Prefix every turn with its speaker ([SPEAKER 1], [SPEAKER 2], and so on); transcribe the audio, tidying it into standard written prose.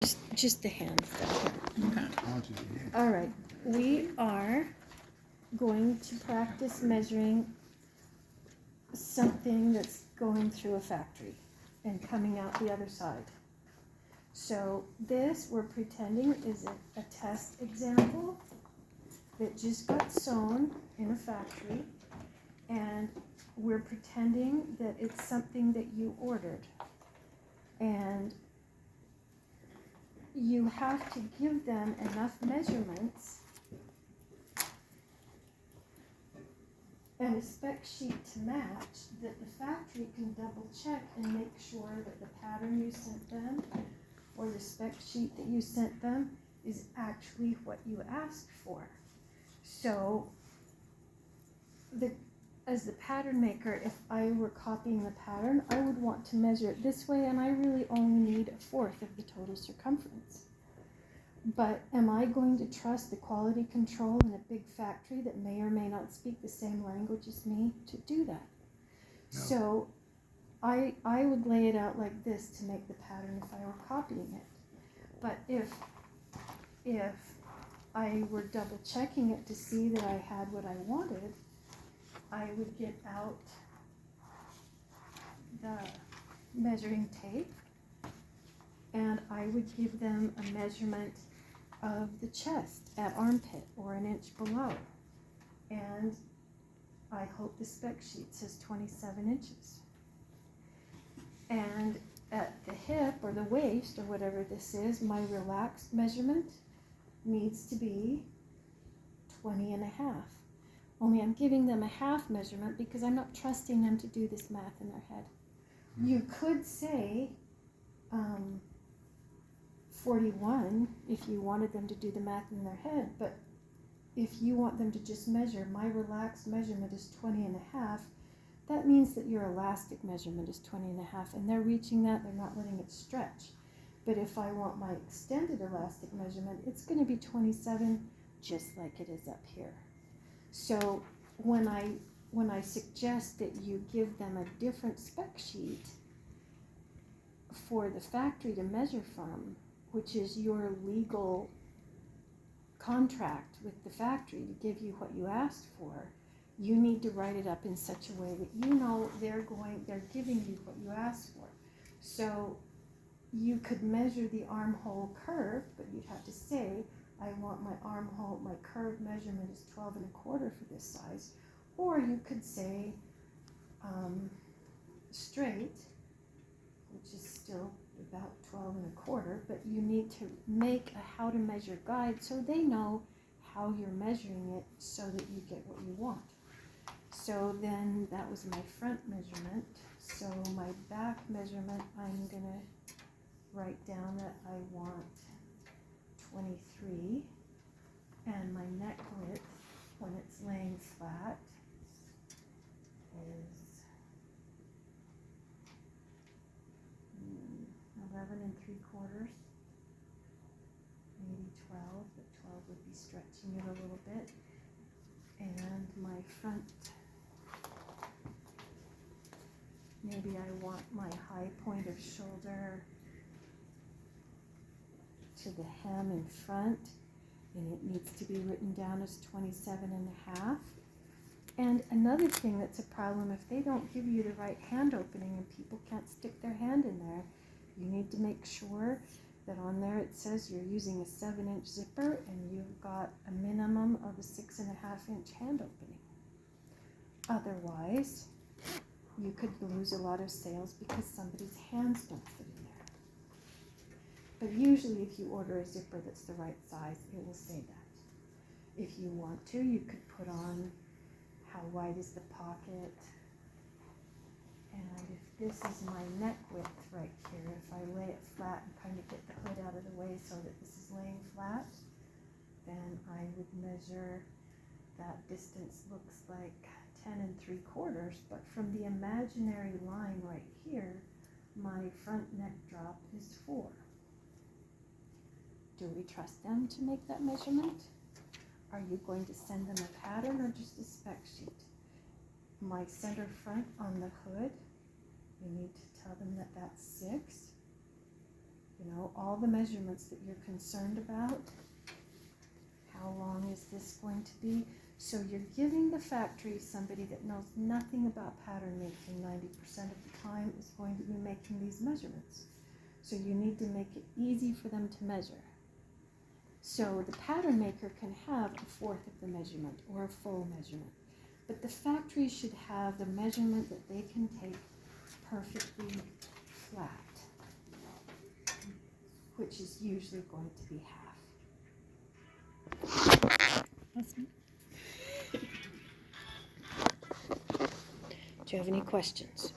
[SPEAKER 1] Just the hand stuff.
[SPEAKER 2] Okay.
[SPEAKER 1] All right, we are going to practice measuring something that's going through a factory and coming out the other side. So this, we're pretending, is a test example that just got sewn in a factory, and we're pretending that it's something that you ordered. And you have to give them enough measurements and a spec sheet to match that the factory can double check and make sure that the pattern you sent them or the spec sheet that you sent them is actually what you asked for. So as the pattern maker, if I were copying the pattern, I would want to measure it this way, and I really only need 1/4 of the total circumference. But am I going to trust the quality control in a big factory that may or may not speak the same language as me to do that? No. So I would lay it out like this to make the pattern if I were copying it. But if I were double checking it to see that I had what I wanted, I would get out the measuring tape and I would give them a measurement of the chest at armpit or an inch below. And I hope the spec sheet says 27 inches. And at the hip or the waist or whatever this is, my relaxed measurement needs to be 20.5. Only I'm giving them a half measurement because I'm not trusting them to do this math in their head. You could say 41 if you wanted them to do the math in their head, but if you want them to just measure, my relaxed measurement is 20.5, that means that your elastic measurement is 20.5, and they're reaching that, they're not letting it stretch. But if I want my extended elastic measurement, it's going to be 27, just like it is up here. So when I suggest that you give them a different spec sheet for the factory to measure from, which is your legal contract with the factory to give you what you asked for, you need to write it up in such a way that you know they're giving you what you asked for. So you could measure the armhole curve, but you'd have to say, I want my armhole, my curve measurement is 12.25 for this size. Or you could say straight, which is still about 12.25, but you need to make a how to measure guide so they know how you're measuring it so that you get what you want. So then that was my front measurement. So my back measurement, I'm gonna write down that I want 23, and my neck width when it's laying flat is 11.75, maybe 12, but 12 would be stretching it a little bit. And my front, maybe I want my high point of shoulder to the hem in front, and it needs to be written down as 27.5. And another thing that's a problem, if they don't give you the right hand opening and people can't stick their hand in there, you need to make sure that on there it says you're using a 7-inch zipper and you've got a minimum of a 6.5-inch hand opening. Otherwise, you could lose a lot of sales because somebody's hands don't fit in there. But usually if you order a zipper that's the right size, it will say that. If you want to, you could put on how wide is the pocket. And if this is my neck width right here, if I lay it flat and kind of get the hood out of the way so that this is laying flat, then I would measure that distance looks like 10.75, but from the imaginary line right here, my front neck drop is 4. Do we trust them to make that measurement? Are you going to send them a pattern or just a spec sheet? My center front on the hood, you need to tell them that that's 6. The all the measurements that you're concerned about. How long is this going to be? So you're giving the factory somebody that knows nothing about pattern making. 90% of the time is going to be making these measurements. So you need to make it easy for them to measure. So the pattern maker can have a fourth of the measurement or a full measurement. But the factory should have the measurement that they can take perfectly flat, which is usually going to be half. Do you have any questions?